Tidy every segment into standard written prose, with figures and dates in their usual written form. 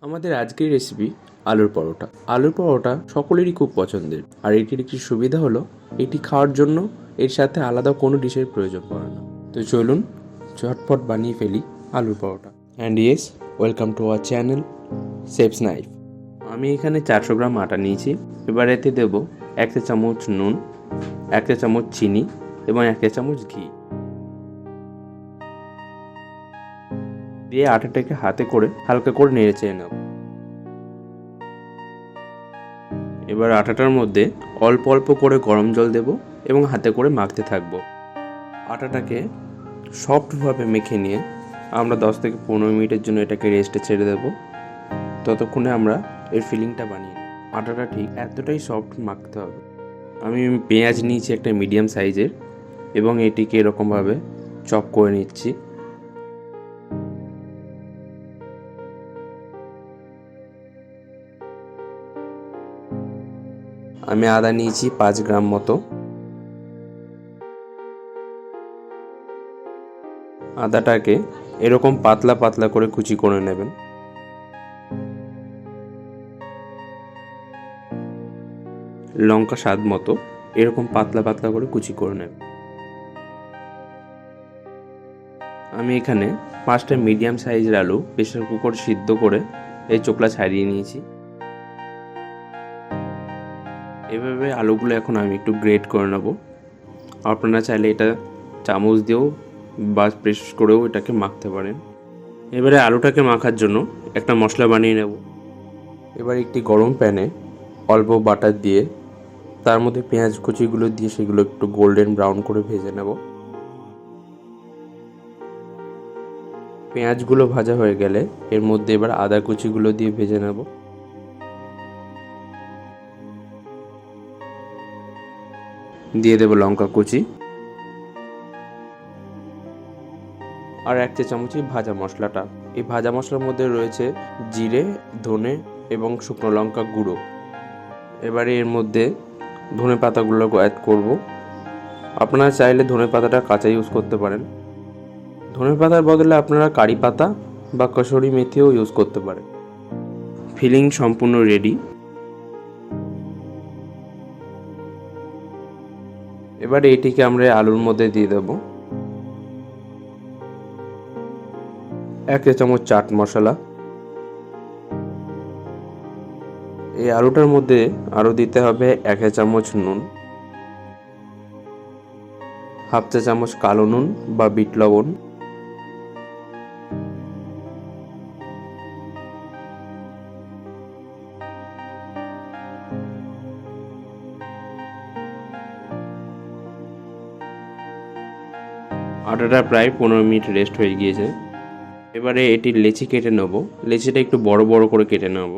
আমাদের আজকের রেসিপি আলুর পরোটা। আলুর পরোটা সকলেরই খুব পছন্দের, আর এটির একটি সুবিধা হলো এটি খাওয়ার জন্য এর সাথে আলাদা কোনো ডিশের প্রয়োজন পড়ে না। তো চলুন ঝটপট বানিয়ে ফেলি আলুর পরোটা। And yes, welcome to our channel স্নাইফ। আমি এখানে 400 গ্রাম আটা নিয়েছি। এবার এতে দেবো 1 চা চামচ নুন, 1 চা চামচ চিনি এবং 1 চা চামচ ঘি দিয়ে আটাটাকে হাতে করে হালকা করে নেড়ে চেড়ে নেব। এবার আটাটার মধ্যে অল্প অল্প করে গরম জল দেব এবং হাতে করে মাখতে থাকবো। আটাটাকে সফটভাবে মেখে নিয়ে আমরা 10 থেকে 15 মিনিটের জন্য এটাকে রেস্টে ছেড়ে দেব। ততক্ষণে আমরা এর ফিলিংটা বানিয়ে নেব। আটাটা ঠিক এতটাই সফট মাখতে হবে। আমি পেঁয়াজ নিয়েছি একটা মিডিয়াম সাইজের এবং এটিকে এরকমভাবে চপ করে নিচ্ছি। আমি আদা নিয়েছি 5 গ্রাম মতো। আদাটাকে এরকম পাতলা পাতলা করে কুচি করে নেবেন। লঙ্কা স্বাদ মতো এরকম পাতলা পাতলা করে কুচি করে নেবেন। আমি এখানে 5টা মিডিয়াম সাইজের আলু প্রেসার কুকার সিদ্ধ করে এই চোকলা ছাড়িয়ে নিয়েছি। এভাবে আলুগুলো এখন আমি একটু গ্রেট করে নেব। আপনারা চাইলে এটা চামচ দিয়েও বা প্রেস করেও এটাকে মাখতে পারেন। এবারে আলুটাকে মাখার জন্য একটা মশলা বানিয়ে নেব। এবার একটি গরম প্যানে অল্প বাটার দিয়ে তার মধ্যে পেঁয়াজ কুচিগুলো দিয়ে সেগুলো একটু গোল্ডেন ব্রাউন করে ভেজে নেব। পেঁয়াজগুলো ভাজা হয়ে গেলে এর মধ্যে এবার আদা কুচিগুলো দিয়ে ভেজে নেব। দিয়ে দেব লঙ্কা কুচি আর 1 চা চামচ ভাজা মশলাটা। এই ভাজা মশলার মধ্যে রয়েছে জিরে, ধনে এবং শুকনো লঙ্কা গুঁড়ো। এবারে এর মধ্যে ধনে পাতাগুলো অ্যাড করব। আপনারা চাইলে ধনে পাতাটা কাঁচা ইউজ করতে পারেন। ধনে পাতার বদলে আপনারা কারি পাতা বা কসুরি মেথিও ইউজ করতে পারেন। ফিলিং সম্পূর্ণ রেডি। এবারে এটিকে আমরা আলুর মধ্যে দিয়ে দেব। 1 চা চামচ চাট মশলা। এই আলুটার মধ্যে আরও দিতে হবে 1 চা চামচ নুন, হাফ চা চামচ কালো নুন বা বিট লবণ, আটাটা প্রায় 15 মিনিট রেস্ট হয়ে গিয়েছে। এবারে এটির লেচি কেটে নেব। লেচিটা একটু বড় বড় করে কেটে নেব।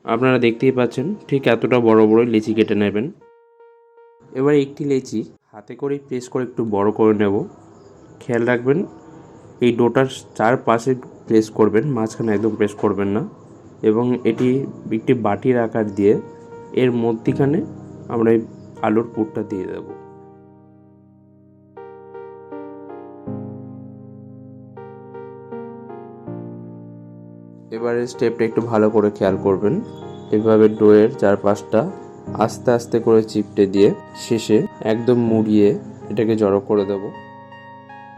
আপনারা দেখতেই পাচ্ছেন ঠিক এতটা বড় বড় লেচি কেটে নেবেন। এবার একটি লেচি হাতে করে প্রেস করে একটু বড় করে নেব। খেয়াল রাখবেন এই ডোটার চারপাশে প্রেস করবেন, মাঝখানে একদম প্রেস করবেন না। এবং এটি একটি বাটির আকার দিয়ে এর মধ্যিখানে আমরা এই আলুর পুরটা দিয়ে দেব। এবারে স্টেপটা একটু ভালো করে খেয়াল করবেন। এভাবে ডোয়ের চারপাশটা আস্তে আস্তে করে চিপটে দিয়ে শেষে একদম মুড়িয়ে এটাকে জড়ো করে দেব।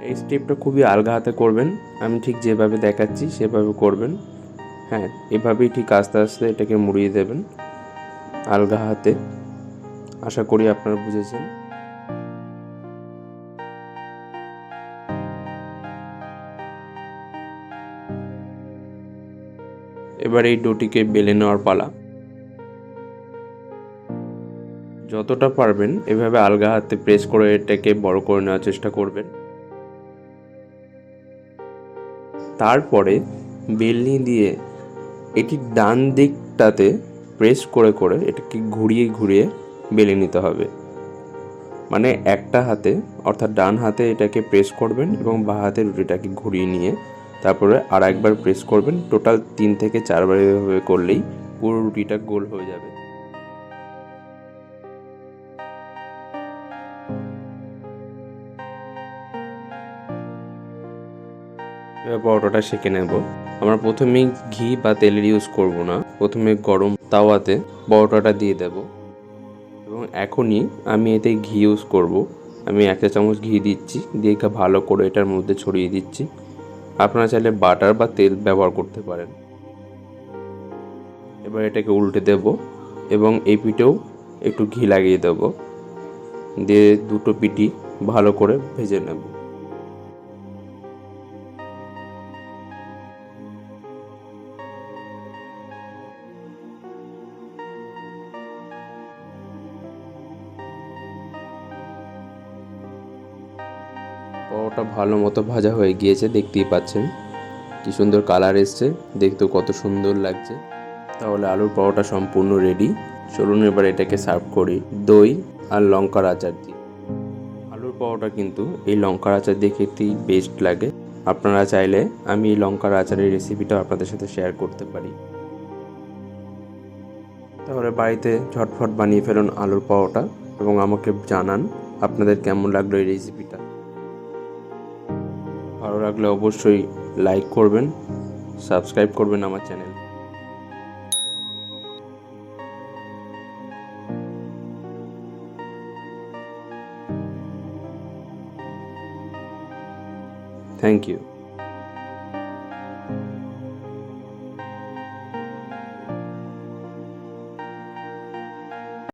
এই স্টেপটা খুবই আলগা হাতে করবেন। আমি ঠিক যেভাবে দেখাচ্ছি সেভাবে করবেন। হ্যাঁ, এভাবেই ঠিক আস্তে আস্তে এটাকে মুড়িয়ে দেবেন আলগা হাতে। আশা করি আপনারা বুঝেছেন। এবার এই ডোটিকে বেলে নেওয়ার পালা। যতটা পারবেন এভাবে আলগা হাতে প্রেস করে এটাকে বড় করে নেওয়ার চেষ্টা করবেন। তারপরে বেলনি দিয়ে এটি ডান দিকটাতে প্রেস করে করে এটাকে ঘুরিয়ে ঘুরিয়ে বেলে নিতে হবে। মানে একটা হাতে অর্থাৎ ডান হাতে এটাকে প্রেস করবেন এবং বাঁ হাতে রুটিটাকে ঘুরিয়ে নিয়ে তারপরে আর একবার প্রেস করবেন। টোটাল 3 থেকে 4 বার এভাবে করলেই পুরো রুটিটা গোল হয়ে যাবে। এবার পরোটাটা সেঁকে নেব। আমরা প্রথমে ঘি বা তেলের ইউজ করব না, প্রথমে গরম তাওয়াতে পরোটাটা দিয়ে দেব এবং এখনই আমি এতে ঘি ইউজ করব। আমি 1 চা চামচ ঘি দিচ্ছি, দিয়ে ভালো করে এটার মধ্যে ছড়িয়ে দিচ্ছি। আপনারা চাইলে বাটার বা তেল ব্যবহার করতে পারেন। এবার এটাকে উল্টে দেব এবং এই পিঠেও একটু ঘি লাগিয়ে দেব, দিয়ে দুটো পিঠই ভালো করে ভেজে নেব। পরোটা ভালো মতো ভাজা হয়ে গিয়েছে, দেখতেই পাচ্ছেন কি সুন্দর কালার এসছে, দেখতেও কত সুন্দর লাগছে। তাহলে আলুর পরোটা সম্পূর্ণ রেডি। চলুন এবার এটাকে সার্ভ করি দই আর লঙ্কার আচার দিয়ে। আলুর পরোটা কিন্তু এই লঙ্কার আচার দিয়ে খেতেই বেস্ট লাগে। আপনারা চাইলে আমি এই লঙ্কার আচারের রেসিপিটা আপনাদের সাথে শেয়ার করতে পারি। তাহলে বাড়িতে ঝটফট বানিয়ে ফেলুন আলুর পরোটা এবং আমাকে জানান আপনাদের কেমন লাগলো এই রেসিপিটা। ভালো লাগলে অবশ্যই লাইক করবেন, সাবস্ক্রাইব করবেন আমার চ্যানেল। Thank you.